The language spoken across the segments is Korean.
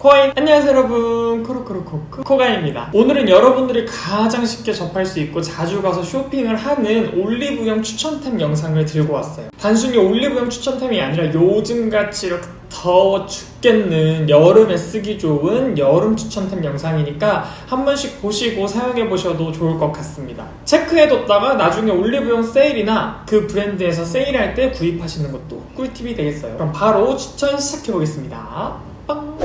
코아인 안녕하세요 여러분, 코가입니다. 오늘은 여러분들이 가장 쉽게 접할 수 있고 자주 가서 쇼핑을 하는 올리브영 추천템 영상을 들고 왔어요. 단순히 올리브영 추천템이 아니라 요즘같이 이렇게 더워 죽겠는 여름에 쓰기 좋은 여름 추천템 영상이니까 한 번씩 보시고 사용해보셔도 좋을 것 같습니다. 체크해뒀다가 나중에 올리브영 세일이나 그 브랜드에서 세일할 때 구입하시는 것도 꿀팁이 되겠어요. 그럼 바로 추천 시작해보겠습니다.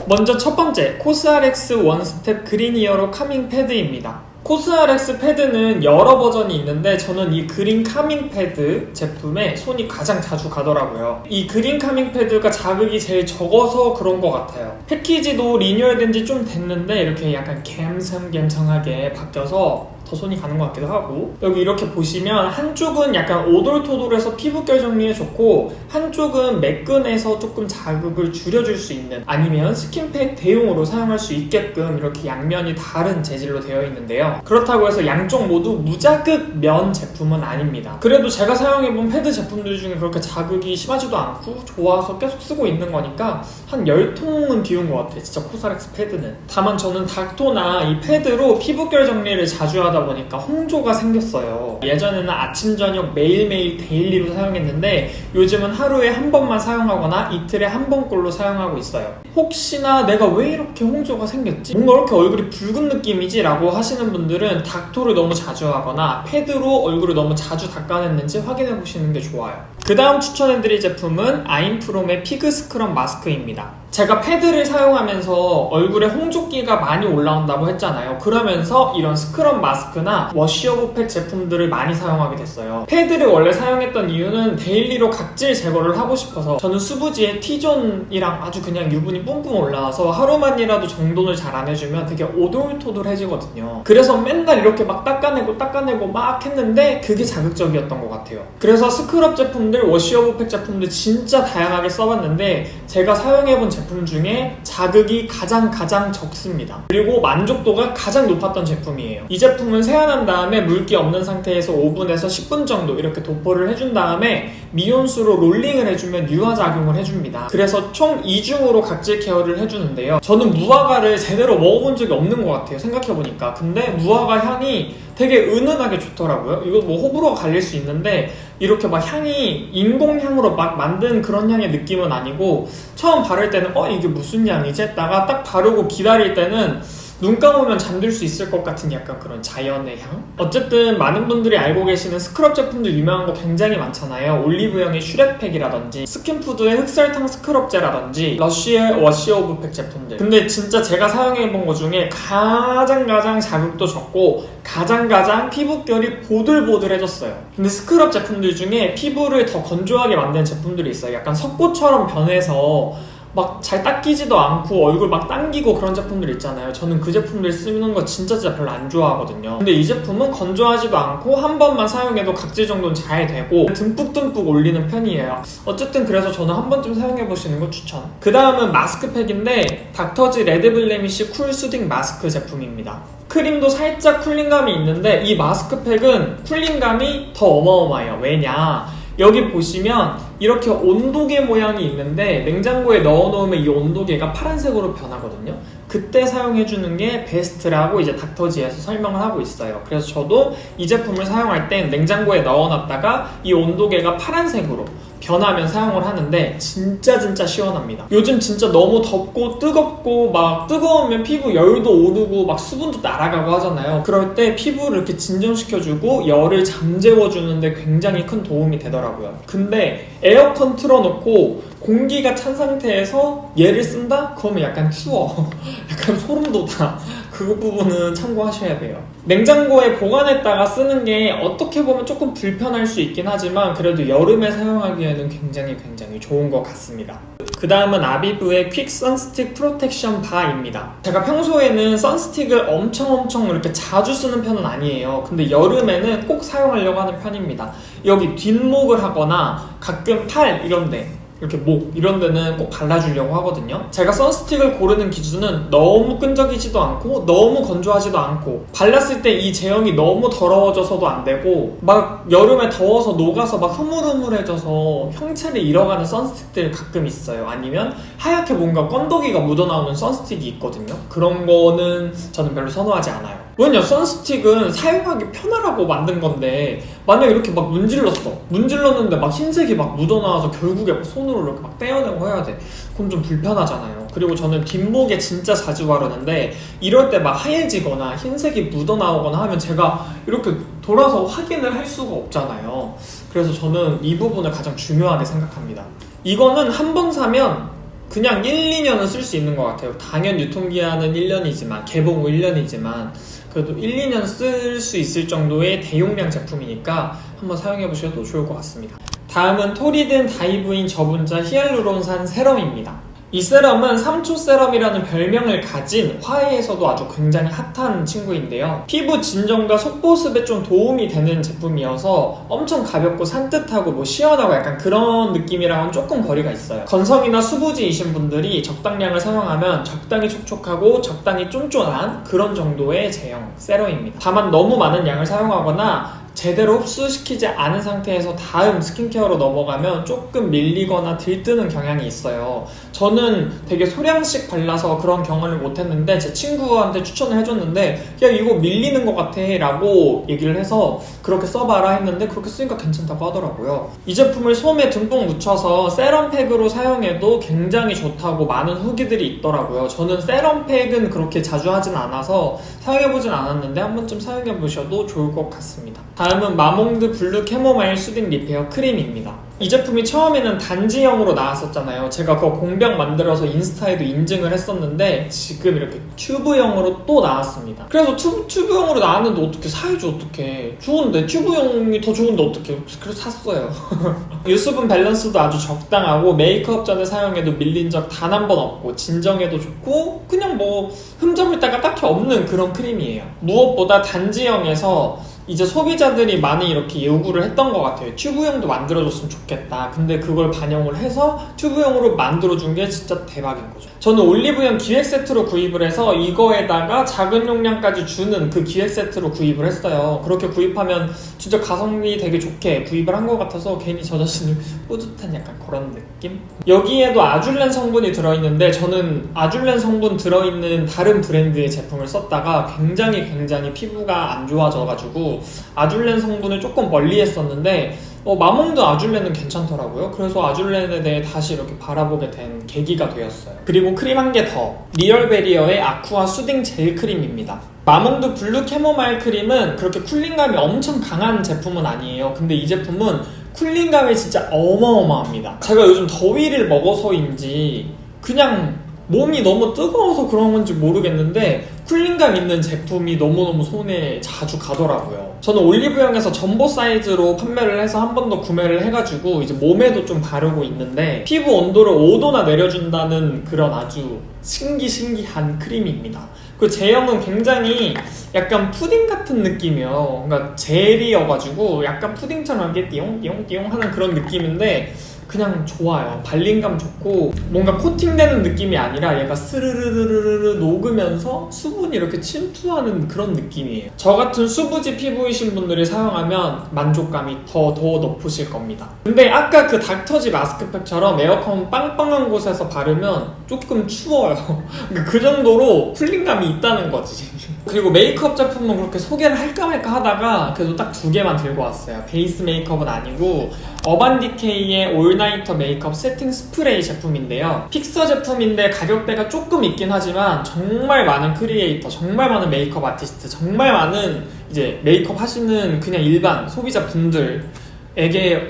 먼저 첫 번째, 코스RX 원스텝 그린 이어로 카밍 패드입니다. 코스RX 패드는 여러 버전이 있는데 저는 이 그린 카밍 패드 제품에 손이 가장 자주 가더라고요. 이 그린 카밍 패드가 자극이 제일 적어서 그런 것 같아요. 패키지도 리뉴얼된 지 좀 됐는데 이렇게 약간 갬성갬성하게 바뀌어서 더 손이 가는 것 같기도 하고, 여기 이렇게 보시면 한쪽은 약간 오돌토돌해서 피부결 정리에 좋고 한쪽은 매끈해서 조금 자극을 줄여줄 수 있는, 아니면 스킨팩 대용으로 사용할 수 있게끔 이렇게 양면이 다른 재질로 되어 있는데요. 그렇다고 해서 양쪽 모두 무자극 면 제품은 아닙니다. 그래도 제가 사용해본 패드 제품들 중에 그렇게 자극이 심하지도 않고 좋아서 계속 쓰고 있는 거니까 한 10통은 비운 것 같아요, 진짜 코스RX 패드는. 다만 저는 닥토나 이 패드로 피부결 정리를 자주 하다 보니까 홍조가 생겼어요. 예전에는 아침 저녁 매일매일 데일리로 사용했는데 요즘은 하루에 한 번만 사용하거나 이틀에 한 번꼴로 사용하고 있어요. 혹시나 내가 왜 이렇게 홍조가 생겼지? 뭔가 이렇게 얼굴이 붉은 느낌이지? 라고 하시는 분들은 닥토를 너무 자주 하거나 패드로 얼굴을 너무 자주 닦아냈는지 확인해 보시는 게 좋아요. 그 다음 추천해드릴 제품은 아임프롬의 피그 스크럽 마스크입니다. 제가 패드를 사용하면서 얼굴에 홍조기가 많이 올라온다고 했잖아요. 그러면서 이런 스크럽 마스크나 워시오브팩 제품들을 많이 사용하게 됐어요. 패드를 원래 사용했던 이유는 데일리로 각질 제거를 하고 싶어서. 저는 수부지에 T존이랑 아주 그냥 유분이 뿜뿜 올라와서 하루만이라도 정돈을 잘 안 해주면 되게 오돌토돌해지거든요. 그래서 맨날 이렇게 막 닦아내고 막 했는데 그게 자극적이었던 것 같아요. 그래서 스크럽 제품들, 워시오브팩 제품들 진짜 다양하게 써봤는데 제가 사용해본 제품 중에 자극이 가장 적습니다. 그리고 만족도가 가장 높았던 제품이에요. 이 제품은 세안한 다음에 물기 없는 상태에서 5분에서 10분 정도 이렇게 도포를 해준 다음에 미온수로 롤링을 해주면 유화작용을 해줍니다. 그래서 총 2중으로 각질 케어를 해주는데요. 저는 무화과를 제대로 먹어본 적이 없는 것 같아요, 생각해보니까. 근데 무화과 향이 되게 은은하게 좋더라고요. 이거 뭐 호불호가 갈릴 수 있는데 이렇게 막 향이 인공향으로 막 만든 그런 향의 느낌은 아니고, 처음 바를 때는 이게 무슨 향이지? 했다가 딱 바르고 기다릴 때는 눈 감으면 잠들 수 있을 것 같은 약간 그런 자연의 향? 어쨌든 많은 분들이 알고 계시는 스크럽 제품들 유명한 거 굉장히 많잖아요. 올리브영의 슈렉팩이라든지 스킨푸드의 흑설탕 스크럽제라든지 러쉬의 워시오브팩 제품들. 근데 진짜 제가 사용해본 것 중에 가장 자극도 적고 가장 피부결이 보들보들해졌어요. 근데 스크럽 제품들 중에 피부를 더 건조하게 만드는 제품들이 있어요. 약간 석고처럼 변해서 막 잘 닦이지도 않고 얼굴 막 당기고 그런 제품들 있잖아요. 저는 그 제품들 쓰는 거 진짜 별로 안 좋아하거든요. 근데 이 제품은 건조하지도 않고 한 번만 사용해도 각질 정도는 잘 되고 듬뿍 올리는 편이에요. 어쨌든 그래서 저는 한 번쯤 사용해보시는 거 추천. 그 다음은 마스크팩인데 닥터즈 레드블레미쉬 쿨 수딩 마스크 제품입니다. 크림도 살짝 쿨링감이 있는데 이 마스크팩은 쿨링감이 더 어마어마해요. 왜냐? 여기 보시면 이렇게 온도계 모양이 있는데 냉장고에 넣어놓으면 이 온도계가 파란색으로 변하거든요. 그때 사용해주는 게 베스트라고 이제 닥터지에서 설명을 하고 있어요. 그래서 저도 이 제품을 사용할 땐 냉장고에 넣어놨다가 이 온도계가 파란색으로 변하면 사용을 하는데 진짜 시원합니다. 요즘 진짜 너무 덥고 뜨겁고 막 뜨거우면 피부 열도 오르고 막 수분도 날아가고 하잖아요. 그럴 때 피부를 이렇게 진정시켜주고 열을 잠재워주는데 굉장히 큰 도움이 되더라고요. 근데 에어컨 틀어놓고 공기가 찬 상태에서 얘를 쓴다? 그러면 약간 추워. 약간 소름 돋아. 그 부분은 참고하셔야 돼요. 냉장고에 보관했다가 쓰는 게 어떻게 보면 조금 불편할 수 있긴 하지만 그래도 여름에 사용하기에는 굉장히 좋은 것 같습니다. 그 다음은 아비브의 퀵 선스틱 프로텍션 바입니다. 제가 평소에는 선스틱을 엄청 이렇게 자주 쓰는 편은 아니에요. 근데 여름에는 꼭 사용하려고 하는 편입니다. 여기 뒷목을 하거나 가끔 팔 이런데 이렇게 목 이런 데는 꼭 발라주려고 하거든요. 제가 선스틱을 고르는 기준은 너무 끈적이지도 않고 너무 건조하지도 않고, 발랐을 때 이 제형이 너무 더러워져서도 안 되고 막 여름에 더워서 녹아서 막 흐물흐물해져서 형체를 잃어가는 선스틱들 가끔 있어요. 아니면 하얗게 뭔가 건더기가 묻어나오는 선스틱이 있거든요. 그런 거는 저는 별로 선호하지 않아요. 왜냐, 선스틱은 사용하기 편하라고 만든 건데 만약에 이렇게 막 문질렀는데 막 흰색이 막 묻어나와서 결국에 막 손으로 이렇게 막 떼어내고 해야 돼. 그럼 좀 불편하잖아요. 그리고 저는 뒷목에 진짜 자주 바르는데 이럴 때 막 하얘지거나 흰색이 묻어나오거나 하면 제가 이렇게 돌아서 확인을 할 수가 없잖아요. 그래서 저는 이 부분을 가장 중요하게 생각합니다. 이거는 한 번 사면 그냥 1, 2년은 쓸 수 있는 것 같아요. 당연 유통기한은 1년이지만, 개봉 후 1년이지만 그래도 1, 2년 쓸 수 있을 정도의 대용량 제품이니까 한번 사용해보셔도 좋을 것 같습니다. 다음은 토리든 다이브인 저분자 히알루론산 세럼입니다. 이 세럼은 3초 세럼이라는 별명을 가진 화해에서도 아주 굉장히 핫한 친구인데요. 피부 진정과 속보습에 좀 도움이 되는 제품이어서 엄청 가볍고 산뜻하고 뭐 시원하고 약간 그런 느낌이랑은 조금 거리가 있어요. 건성이나 수부지이신 분들이 적당량을 사용하면 적당히 촉촉하고 적당히 쫀쫀한 그런 정도의 제형 세럼입니다. 다만 너무 많은 양을 사용하거나 제대로 흡수시키지 않은 상태에서 다음 스킨케어로 넘어가면 조금 밀리거나 들뜨는 경향이 있어요. 저는 되게 소량씩 발라서 그런 경험을 못했는데 제 친구한테 추천을 해줬는데 야, 이거 밀리는 것 같아 라고 얘기를 해서 그렇게 써봐라 했는데 그렇게 쓰니까 괜찮다고 하더라고요. 이 제품을 솜에 듬뿍 묻혀서 세럼팩으로 사용해도 굉장히 좋다고 많은 후기들이 있더라고요. 저는 세럼팩은 그렇게 자주 하진 않아서 사용해보진 않았는데 한 번쯤 사용해보셔도 좋을 것 같습니다. 다음은 마몽드 블루 캐모마일 수딩 리페어 크림입니다. 이 제품이 처음에는 단지형으로 나왔었잖아요. 제가 그거 공병 만들어서 인스타에도 인증을 했었는데 지금 이렇게 튜브형으로 또 나왔습니다. 그래서 튜브형으로 나왔는데 어떻게 사야지, 어떻게. 좋은데 튜브형이 더 좋은데 어떻게. 그래서 샀어요. 유수분 밸런스도 아주 적당하고 메이크업 전에 사용해도 밀린 적 단 한 번 없고 진정에도 좋고 그냥 뭐 흠잡을 데가 딱히 없는 그런 크림이에요. 무엇보다 단지형에서 이제 소비자들이 많이 이렇게 요구를 했던 것 같아요. 튜브형도 만들어줬으면 좋겠다. 근데 그걸 반영을 해서 튜브형으로 만들어준 게 진짜 대박인 거죠. 저는 올리브영 기획 세트로 구입을 해서 이거에다가 작은 용량까지 주는 그 기획 세트로 구입을 했어요. 그렇게 구입하면 진짜 가성비 되게 좋게 구입을 한 것 같아서 괜히 저 자신이 뿌듯한 약간 그런 느낌? 여기에도 아줄렌 성분이 들어있는데 저는 아줄렌 성분 들어있는 다른 브랜드의 제품을 썼다가 굉장히 피부가 안 좋아져가지고 아줄렌 성분을 조금 멀리 했었는데 마몽드 아줄렌은 괜찮더라고요. 그래서 아줄렌에 대해 다시 이렇게 바라보게 된 계기가 되었어요. 그리고 크림 한 개 더, 리얼베리어의 아쿠아 수딩 젤 크림입니다. 마몽드 블루 캐모마일 크림은 그렇게 쿨링감이 엄청 강한 제품은 아니에요. 근데 이 제품은 쿨링감이 진짜 어마어마합니다. 제가 요즘 더위를 먹어서인지 그냥 몸이 너무 뜨거워서 그런 건지 모르겠는데 쿨링감 있는 제품이 너무너무 손에 자주 가더라고요. 저는 올리브영에서 점보 사이즈로 판매를 해서 한 번 더 구매를 해가지고 이제 몸에도 좀 바르고 있는데 피부 온도를 5도나 내려준다는 그런 아주 신기한 크림입니다. 그 제형은 굉장히 약간 푸딩 같은 느낌이에요. 그러니까 젤이어가지고 약간 푸딩처럼 이렇게 띠용띠용 하는 그런 느낌인데 그냥 좋아요. 발림감 좋고 뭔가 코팅되는 느낌이 아니라 얘가 스르르르르르 녹으면서 수분이 이렇게 침투하는 그런 느낌이에요. 저 같은 수부지 피부이신 분들이 사용하면 만족감이 더 높으실 겁니다. 근데 아까 그 닥터지 마스크팩처럼 에어컨 빵빵한 곳에서 바르면 조금 추워요. 그 정도로 쿨링감이 있다는 거지. 그리고 메이크업 제품은 그렇게 소개를 할까 말까 하다가 그래도 딱 2개만 들고 왔어요. 베이스 메이크업은 아니고 어반디케이의 올나이터 메이크업 세팅 스프레이 제품인데요. 픽서 제품인데 가격대가 조금 있긴 하지만 정말 많은 크리에이터, 정말 많은 메이크업 아티스트, 정말 많은 이제 메이크업 하시는 그냥 일반 소비자분들에게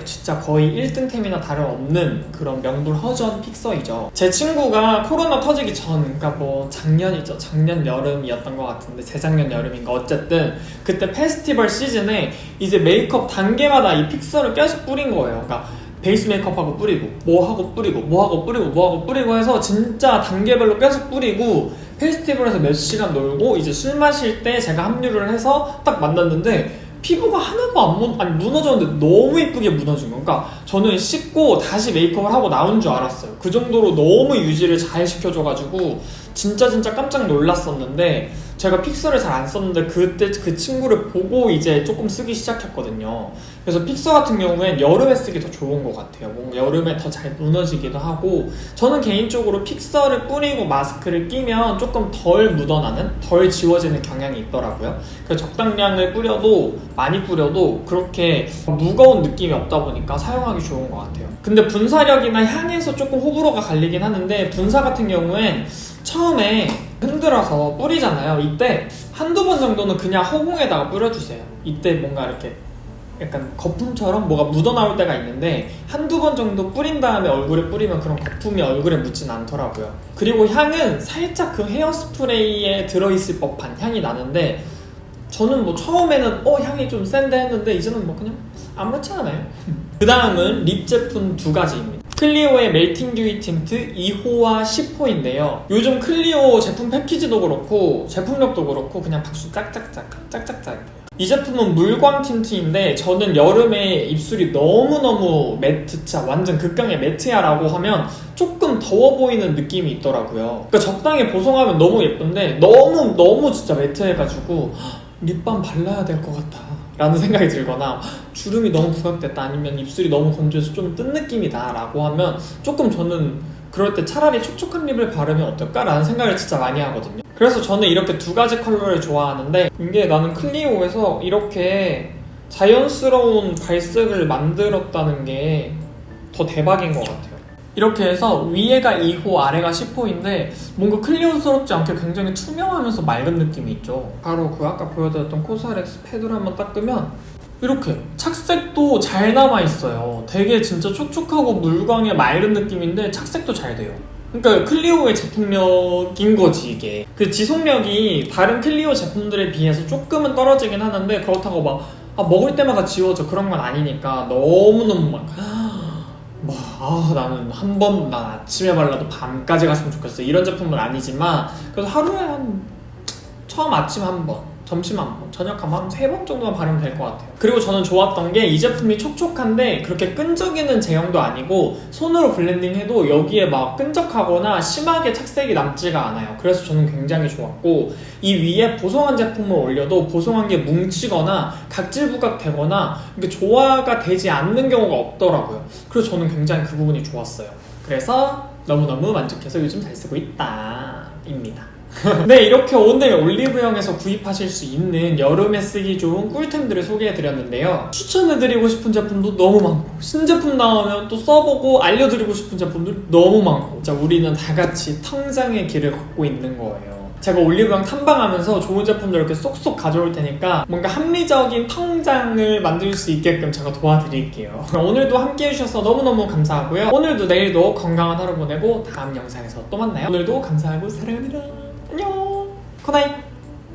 진짜 거의 1등템이나 다름없는 그런 명불허전 픽서이죠. 제 친구가 코로나 터지기 전, 그러니까 뭐 작년이죠. 작년 여름이었던 것 같은데 재작년 여름인가 어쨌든 그때 페스티벌 시즌에 이제 메이크업 단계마다 이 픽서를 계속 뿌린 거예요. 그러니까 베이스 메이크업하고 뿌리고 뭐하고 뿌리고 뭐하고 뿌리고 뭐하고 뿌리고 해서 진짜 단계별로 계속 뿌리고 페스티벌에서 몇 시간 놀고 이제 술 마실 때 제가 합류를 해서 딱 만났는데 피부가 하나도 무너졌는데 너무 예쁘게 무너진 거. 그러니까 저는 씻고 다시 메이크업을 하고 나온 줄 알았어요. 그 정도로 너무 유지를 잘 시켜줘가지고 진짜 깜짝 놀랐었는데, 제가 픽서를 잘 안 썼는데 그때 그 친구를 보고 이제 조금 쓰기 시작했거든요. 그래서 픽서 같은 경우엔 여름에 쓰기 더 좋은 것 같아요. 뭔가 여름에 더 잘 무너지기도 하고, 저는 개인적으로 픽서를 뿌리고 마스크를 끼면 조금 덜 묻어나는, 덜 지워지는 경향이 있더라고요. 그래서 적당량을 뿌려도, 많이 뿌려도 그렇게 무거운 느낌이 없다 보니까 사용하기 좋은 것 같아요. 근데 분사력이나 향에서 조금 호불호가 갈리긴 하는데, 분사 같은 경우엔 처음에 흔들어서 뿌리잖아요. 이때 한두 번 정도는 그냥 허공에다가 뿌려주세요. 이때 뭔가 이렇게 약간 거품처럼 뭐가 묻어나올 때가 있는데, 한두 번 정도 뿌린 다음에 얼굴에 뿌리면 그런 거품이 얼굴에 묻진 않더라고요. 그리고 향은 살짝 그 헤어스프레이에 들어있을 법한 향이 나는데, 저는 뭐 처음에는 향이 좀 센데 했는데 이제는 뭐 그냥 아무렇지 않아요. 그 다음은 립 제품 2가지입니다. 클리오의 멜팅 듀이 틴트 2호와 10호인데요. 요즘 클리오 제품 패키지도 그렇고 제품력도 그렇고 그냥 박수 짝짝짝. 이 제품은 물광 틴트인데, 저는 여름에 입술이 너무너무 매트, 진짜 완전 극강의 매트야 라고 하면 조금 더워 보이는 느낌이 있더라고요. 그러니까 적당히 보송하면 너무 예쁜데 너무 진짜 매트해가지고 립밤 발라야 될 것 같다 라는 생각이 들거나, 주름이 너무 부각됐다, 아니면 입술이 너무 건조해서 좀 뜬 느낌이다 라고 하면 조금 저는 그럴 때 차라리 촉촉한 립을 바르면 어떨까 라는 생각을 진짜 많이 하거든요. 그래서 저는 이렇게 2가지 컬러를 좋아하는데, 이게 나는 클리오에서 이렇게 자연스러운 발색을 만들었다는 게 더 대박인 것 같아요. 이렇게 해서 위에가 2호, 아래가 10호인데 뭔가 클리오스럽지 않게 굉장히 투명하면서 맑은 느낌이 있죠. 바로 그 아까 보여드렸던 코스알엑스 패드를 한번 닦으면 이렇게 착색도 잘 남아있어요. 되게 진짜 촉촉하고 물광의 맑은 느낌인데 착색도 잘 돼요. 그러니까 클리오의 제품력인 거지 이게. 그 지속력이 다른 클리오 제품들에 비해서 조금은 떨어지긴 하는데, 그렇다고 막 먹을 때마다 지워져 그런 건 아니니까 너무너무 나는 난 아침에 발라도 밤까지 갔으면 좋겠어 이런 제품은 아니지만, 그래도 하루에 처음 아침 한 번, 점심 한 번, 저녁 한 번, 3번 정도만 바르면 될 것 같아요. 그리고 저는 좋았던 게 이 제품이 촉촉한데 그렇게 끈적이는 제형도 아니고, 손으로 블렌딩해도 여기에 막 끈적하거나 심하게 착색이 남지가 않아요. 그래서 저는 굉장히 좋았고, 이 위에 보송한 제품을 올려도 보송한 게 뭉치거나 각질 부각되거나 이게 조화가 되지 않는 경우가 없더라고요. 그래서 저는 굉장히 그 부분이 좋았어요. 그래서 너무너무 만족해서 요즘 잘 쓰고 있다 입니다. 네, 이렇게 오늘 올리브영에서 구입하실 수 있는 여름에 쓰기 좋은 꿀템들을 소개해드렸는데요. 추천해드리고 싶은 제품도 너무 많고, 신제품 나오면 또 써보고 알려드리고 싶은 제품들 너무 많고, 진짜 우리는 다같이 텅장의 길을 걷고 있는 거예요. 제가 올리브영 탐방하면서 좋은 제품들 이렇게 쏙쏙 가져올 테니까 뭔가 합리적인 텅장을 만들 수 있게끔 제가 도와드릴게요. 오늘도 함께 해주셔서 너무너무 감사하고요. 오늘도 내일도 건강한 하루 보내고 다음 영상에서 또 만나요. 오늘도 감사하고 사랑합니다. 안녕. 굿나잇.